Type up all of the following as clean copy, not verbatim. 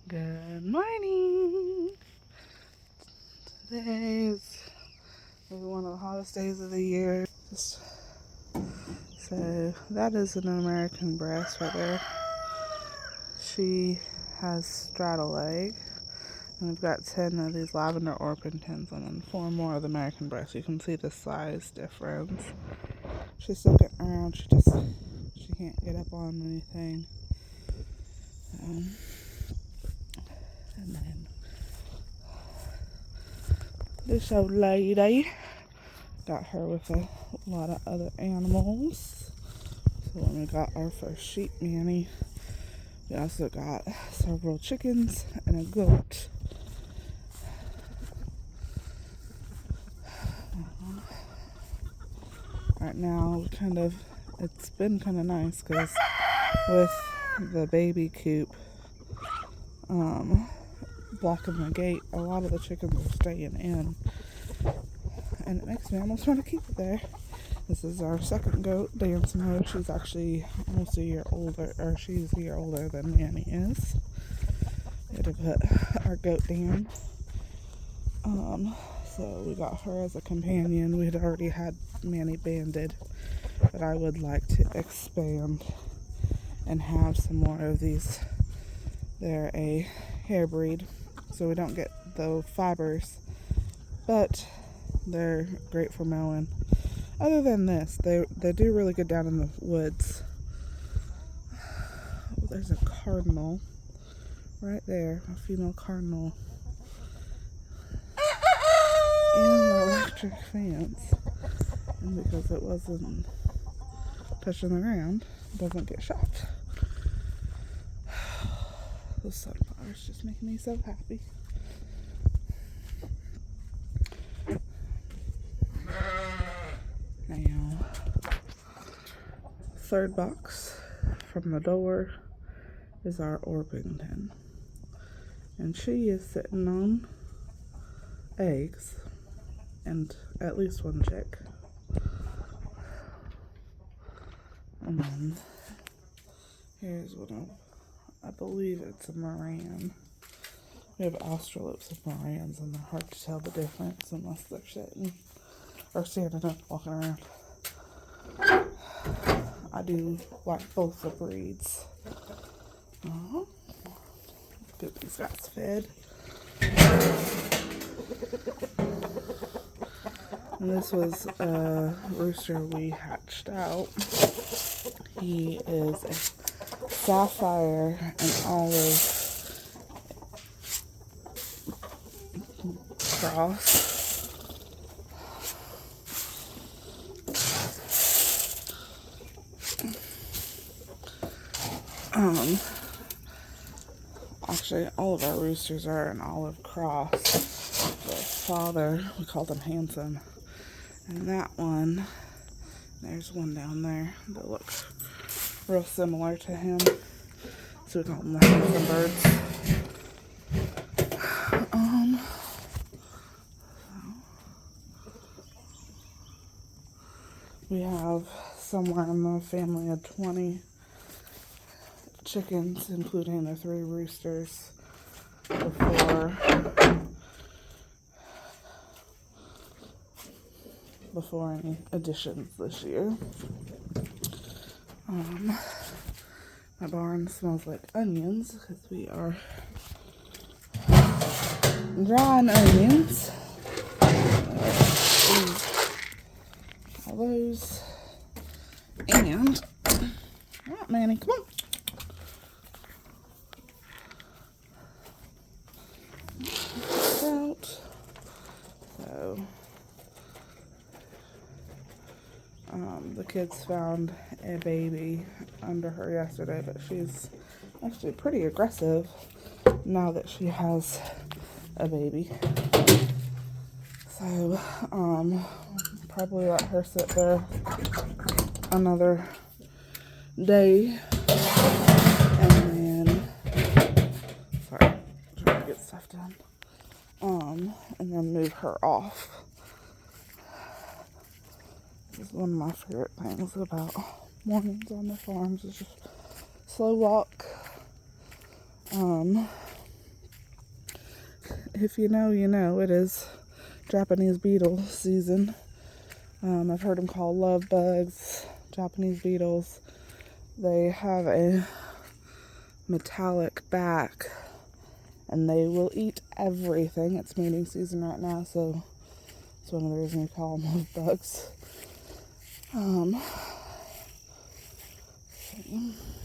Good morning. Today is one of the hottest days of the year. So that is an American breast right there. She has straddle leg. And we've got 10 of these lavender orpingtons and then 4 more of the American breast. You can see the size difference. She's still getting around. She can't get up on anything. And then this old lady, got her with a lot of other animals. So when we got our first sheep nanny, we also got several chickens and a goat. Right now, it's been kind of nice because with the baby coop blocking the gate, a lot of the chickens are staying in, and it makes me almost want to keep it there. This is our second goat, Dancing Ho. She's actually almost a year older, or she's a year older than Manny is. We had to put our goat down. So we got her as a companion. We had already had Manny banded, but I would like to expand and have some more of these. They're a hair breed, so we don't get the fibers, but they're great for mowing. Other than this, they do really good down in the woods. Oh, there's a cardinal right there, a female cardinal in the electric fence, and because it wasn't touching the ground, it doesn't get shot. The sunflowers just make me so happy. Now, third box from the door is our Orpington, and she is sitting on eggs and at least one chick. And then here's one I believe it's a Moran. We have Australopes and Morans, and they're hard to tell the difference unless they're sitting or standing up, walking around. I do like both the breeds. Get these guys fed. And this was a rooster we hatched out. He is a sapphire and olive cross. Actually, all of our roosters are an olive cross. The father, we called him Handsome. And that one, there's one down there that looks real similar to him. So we call them the Handsome birds. We have somewhere in the family of 20 chickens, including the 3 roosters, before any additions this year. My barn smells like onions because we are drying onions. All those. And, alright, Manny, come on. Out. So, the kids found a baby under her yesterday, but she's actually pretty aggressive now that she has a baby. So, probably let her sit there another day, and then, sorry, trying to get stuff done, and then move her off. This is one of my favorite things about mornings on the farms, is just slow walk, if you know, you know, it is Japanese beetle season. I've heard them called love bugs, Japanese beetles. They have a metallic back and they will eat everything. It's mating season right now, so it's one of the reasons we call them love bugs.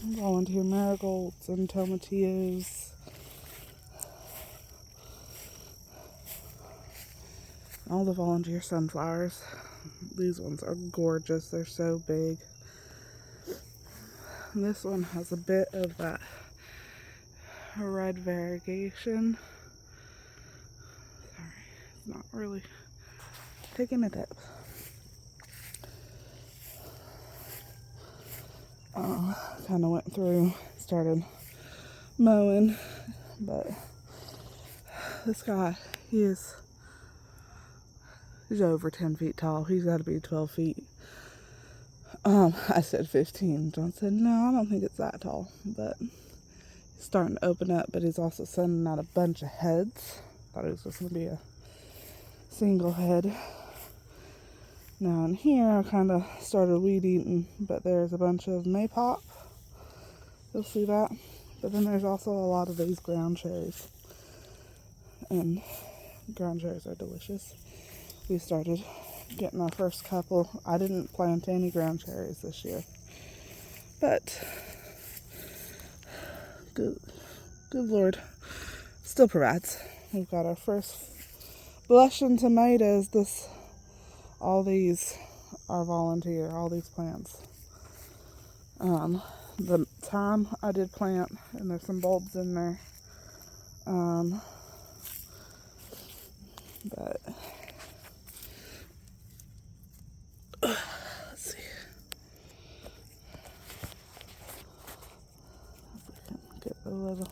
Volunteer marigolds and tomatillos. All the volunteer sunflowers. These ones are gorgeous. They're so big. This one has a bit of that red variegation. Sorry, it's not really taking a dip. Kind of went through, started mowing, but this guy, he's over 10 feet tall. He's got to be 12 feet. I said 15. John said, no, I don't think it's that tall, but he's starting to open up, but he's also sending out a bunch of heads. Thought it was just going to be a single head. Now in here, I kind of started weed eating, but there's a bunch of maypop. You'll see that. But then there's also a lot of these ground cherries. And ground cherries are delicious. We started getting our first couple. I didn't plant any ground cherries this year. But, good Lord, still provides. We've got our first blushing tomatoes. All these are volunteer, all these plants. The thyme I did plant, and there's some bulbs in there. But let's see if we can get a little.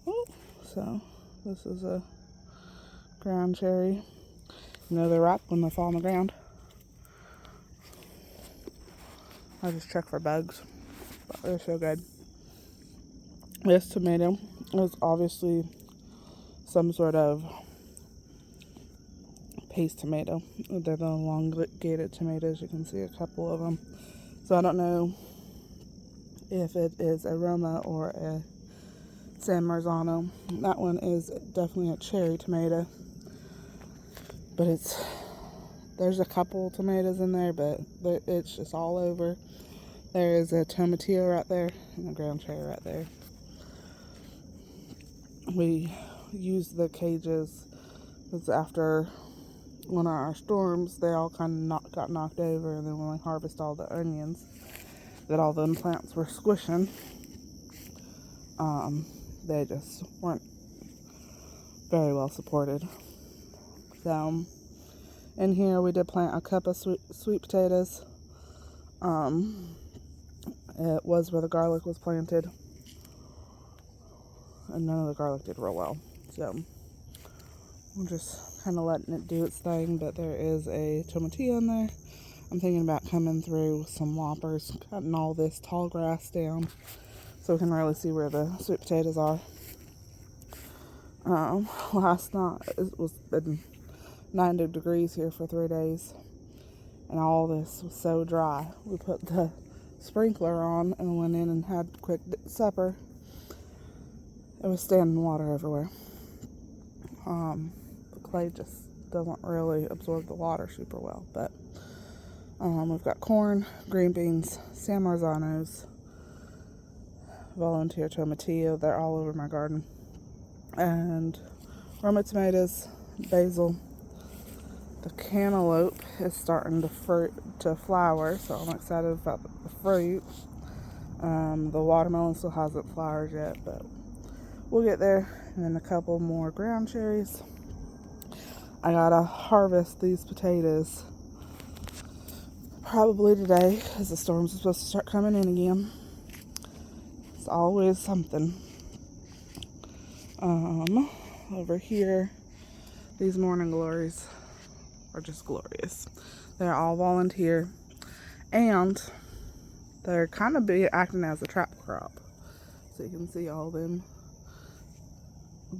Ooh. So this is a ground cherry. You know they're ripe when they fall on the ground. I just check for bugs, but they're so good. This tomato is obviously some sort of paste tomato. They're the elongated tomatoes. You can see a couple of them. So I don't know if it is a Roma or a San Marzano. That one is definitely a cherry tomato. But there's a couple tomatoes in there, but it's just all over. There is a tomatillo right there and a ground cherry right there. We used the cages because after one of our storms, they all kind of got knocked over, and then when we harvest all the onions that all them plants were squishing, they just weren't very well supported. So in here we did plant a cup of sweet potatoes. It was where the garlic was planted, and none of the garlic did real well. So I'm just kind of letting it do its thing, but there is a tomatillo in there. I'm thinking about coming through with some loppers, cutting all this tall grass down so we can really see where the sweet potatoes are. Last night it was been 90 degrees here for 3 days, and all this was so dry. We put the sprinkler on and went in and had a quick supper. It was standing water everywhere. The clay just doesn't really absorb the water super well, but we've got corn, green beans, San Marzanos, volunteer tomatillo. They're all over my garden. And Roma tomatoes, basil. The cantaloupe is starting to flower, so I'm excited about the fruit. The watermelon still hasn't flowered yet, but we'll get there. And then a couple more ground cherries. I gotta harvest these potatoes probably today because the storms are supposed to start coming in again. It's always something. Over here, these morning glories are just glorious. They're all volunteer, and they're kind of acting as a trap crop. So you can see all them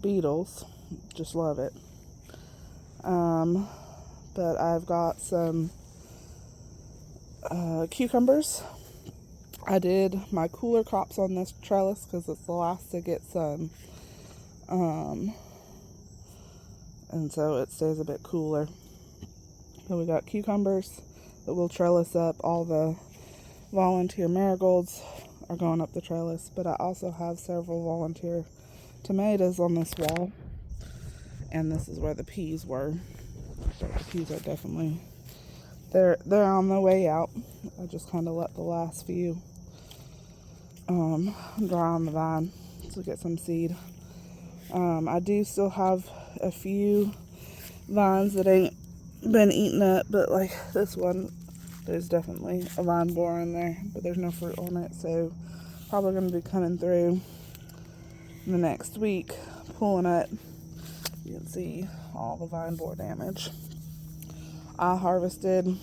beetles. Just love it. But I've got some cucumbers. I did my cooler crops on this trellis because it's the last to get sun. And so it stays a bit cooler. So we got cucumbers that will trellis up. All the volunteer marigolds are going up the trellis, but I also have several volunteer tomatoes on this wall. And this is where the peas were. So the peas are definitely, they're on the way out. I just kind of let the last few dry on the vine to get some seed. I do still have a few vines that ain't been eaten up, but like this one, there's definitely a vine borer in there, but there's no fruit on it, so probably going to be coming through the next week, pulling it. You can see all the vine borer damage. I harvested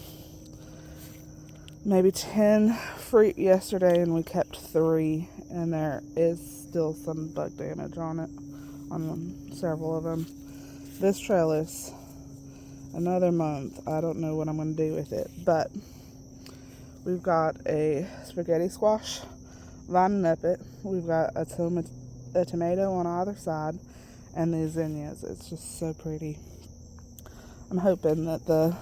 maybe 10 fruit yesterday, and we kept 3, and there is still some bug damage on it, on several of them. This trellis, another month, I don't know what I'm going to do with it, but we've got a spaghetti squash lining up it. We've got a tomato on either side, and these zinnias. It's just so pretty. I'm hoping that the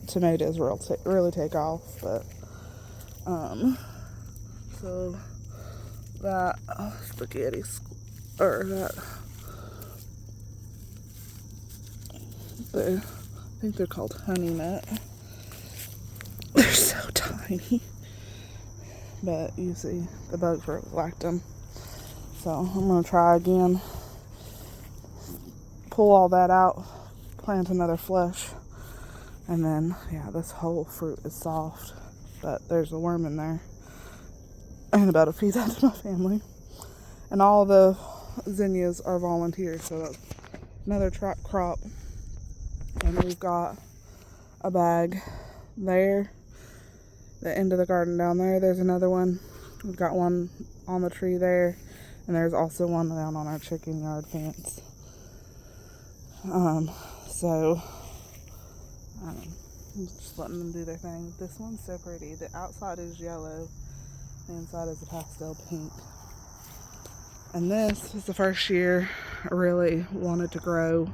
tomatoes really take off, but so that spaghetti or that I think they're called honey nut. They're so tiny, but you see the bugs really liked them. So I'm gonna try again, pull all that out, plant another flush, and then yeah, this whole fruit is soft, but there's a worm in there, and about to feed that to my family. And all the zinnias are volunteers, so that's another crop. And we've got a bag there, the end of the garden down there. There's another one. We've got one on the tree there, and there's also one down on our chicken yard fence. So I'm just letting them do their thing. This one's so pretty. The outside is yellow, the inside is a pastel pink. And this is the first year I really wanted to grow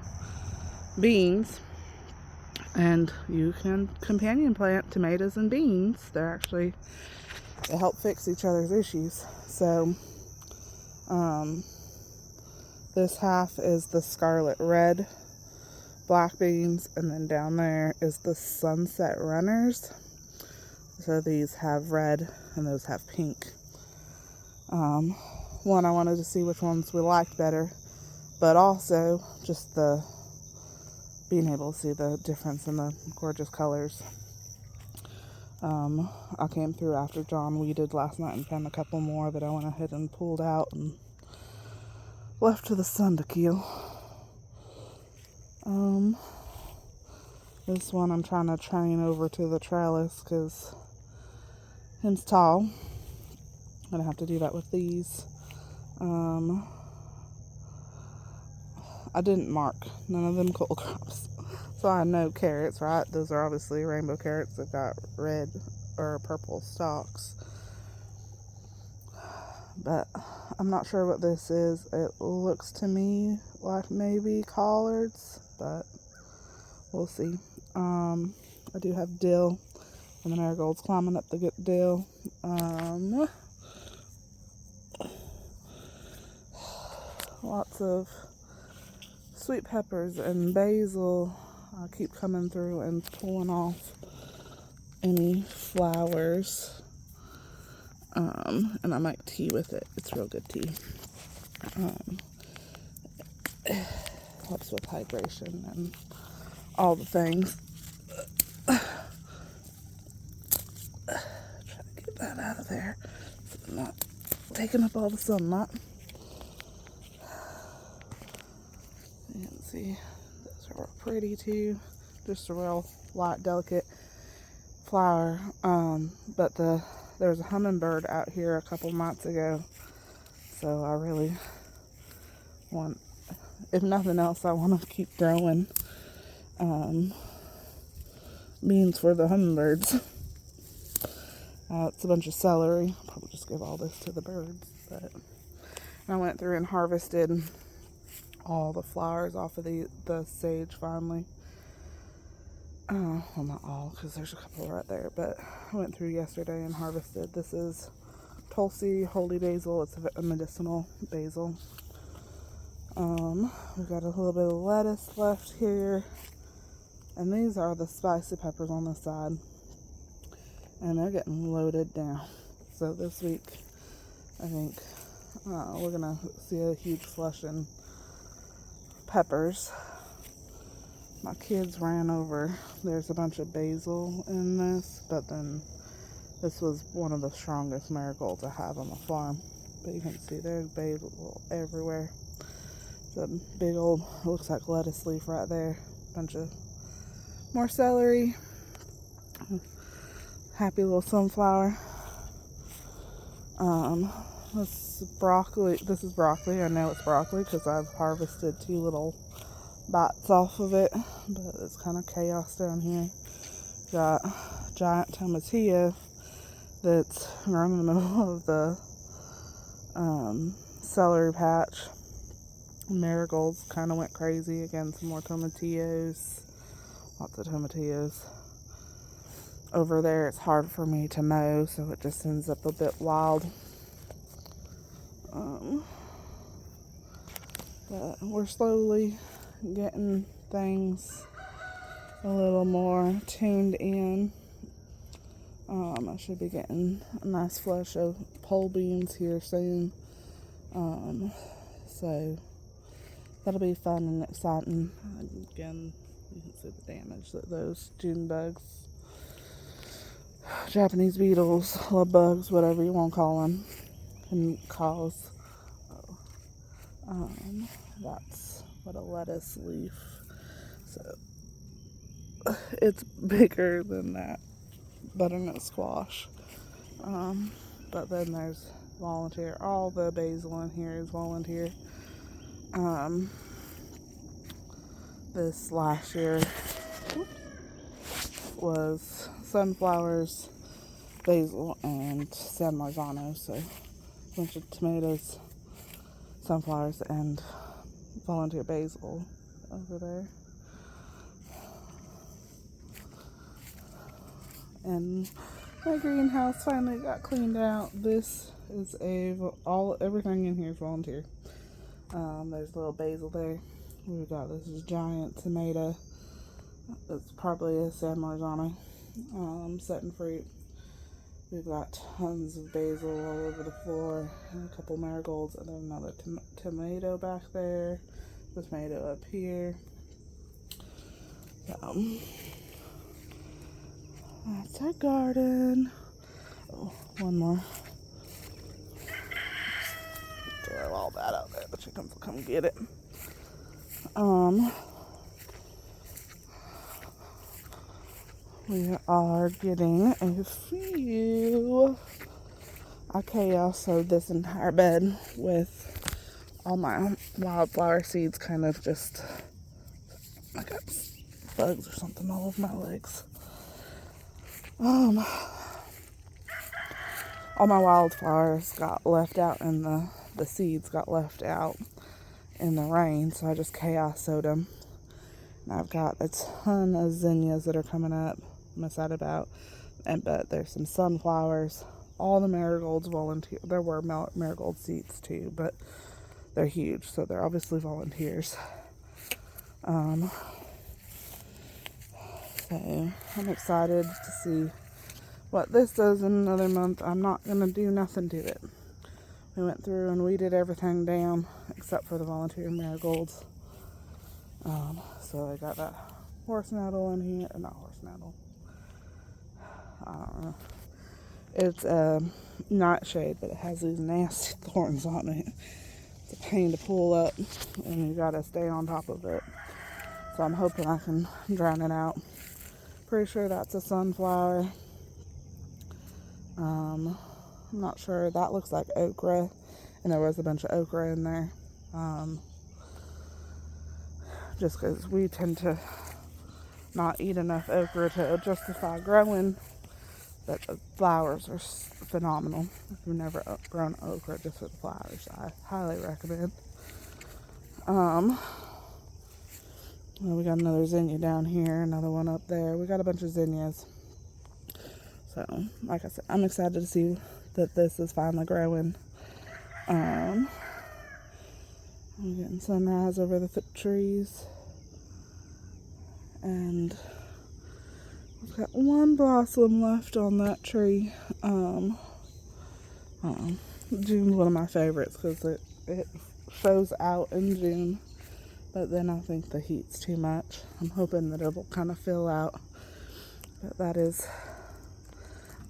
beans. And you can companion plant tomatoes and beans. They help fix each other's issues. So this half is the scarlet red black beans, and then down there is the sunset runners. So these have red and those have pink. One, I wanted to see which ones we liked better, but also just being able to see the difference in the gorgeous colors. I came through after John weeded last night and found a couple more that I went ahead and pulled out and left to the sun to kill. This one I'm trying to train over to the trellis because him's tall. I'm gonna have to do that with these. I didn't mark none of them cool crops, so I know carrots, right? Those are obviously rainbow carrots that got red or purple stalks, but I'm not sure what this is. It looks to me like maybe collards, but we'll see. I do have dill, and the marigolds climbing up to get dill. Lots of sweet peppers and basil. I keep coming through and pulling off any flowers. And I make tea with it. It's real good tea. Helps with hydration and all the things. Try to get that out of there so I'm not taking up all the sunlight. You can see those are real pretty too. Just a real light, delicate flower. But the there was a hummingbird out here a couple months ago. So I really want, if nothing else, I want to keep growing beans for the hummingbirds. It's a bunch of celery. I'll probably just give all this to the birds. But I went through and harvested all the flowers off of the sage finally. Well, not all, because there's a couple right there. But I went through yesterday and harvested. This is Tulsi holy basil. It's a medicinal basil. We've got a little bit of lettuce left here. And these are the spicy peppers on the side. And they're getting loaded down. So this week, I think we're going to see a huge flush in peppers. My kids ran over. There's a bunch of basil in this, but then this was one of the strongest marigolds I have on the farm. But you can see there's basil everywhere. It's a big old, looks like lettuce leaf right there. Bunch of more celery. Happy little sunflower. This is broccoli. I know it's broccoli because I've harvested 2 little bites off of it, but it's kind of chaos down here. Got giant tomatillo that's right in the middle of the celery patch. Marigolds kind of went crazy. Again, some more tomatillos. Lots of tomatillos. Over there, it's hard for me to mow, so it just ends up a bit wild. But we're slowly getting things a little more tuned in. I should be getting a nice flush of pole beans here soon. So that'll be fun and exciting. Again, you can see the damage that those June bugs, Japanese beetles, love bugs, whatever you want to call them, can cause. That's what a lettuce leaf. So it's bigger than that butternut squash. But then there's volunteer. All the basil in here is volunteer. This last year was sunflowers, basil, and San Marzano. So a bunch of tomatoes, sunflowers, and volunteer basil over there. And my greenhouse finally got cleaned out. This is everything in here is volunteer. There's a little basil there. We've got this giant tomato. It's probably a San Marzano setting fruit. We've got tons of basil all over the floor, and a couple marigolds, and then another tomato back there, the tomato up here. That's our garden. Oh, one more. Throw all that out there. The chickens will come get it. We are getting a few. I chaos-sowed this entire bed with all my wildflower seeds kind of just, I got bugs or something all over my legs. All my wildflowers got left out and the seeds got left out in the rain, so I just chaos-sowed them. And I've got a ton of zinnias that are coming up. I'm excited about. But there's some sunflowers. All the marigolds volunteer. There were marigold seeds too, but they're huge, so they're obviously volunteers. So I'm excited to see what this does in another month. I'm not going to do nothing to it. We went through and weeded everything down except for the volunteer marigolds. So I got that horse nettle in here. Not horse nettle. I don't know. It's a nightshade, but it has these nasty thorns on it. It's a pain to pull up, and you gotta stay on top of it. So I'm hoping I can drown it out. Pretty sure that's a sunflower. I'm not sure. That looks like okra, and there was a bunch of okra in there. Just because we tend to not eat enough okra to justify growing, but the flowers are phenomenal. If you've never grown okra just for the flowers, I highly recommend. Well, we got another zinnia down here, another one up there. We got a bunch of zinnias. So, like I said, I'm excited to see that this is finally growing. I'm getting sunrise over the trees. And we've got one blossom left on that tree. June's one of my favorites because it shows out in June. But then I think the heat's too much. I'm hoping that it'll kind of fill out. But that is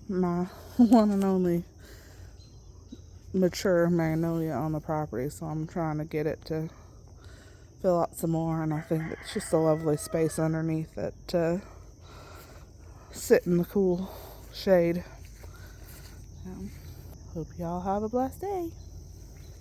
my one and only mature magnolia on the property. So I'm trying to get it to fill out some more. And I think it's just a lovely space underneath it to sit in the cool shade. Hope y'all have a blessed day.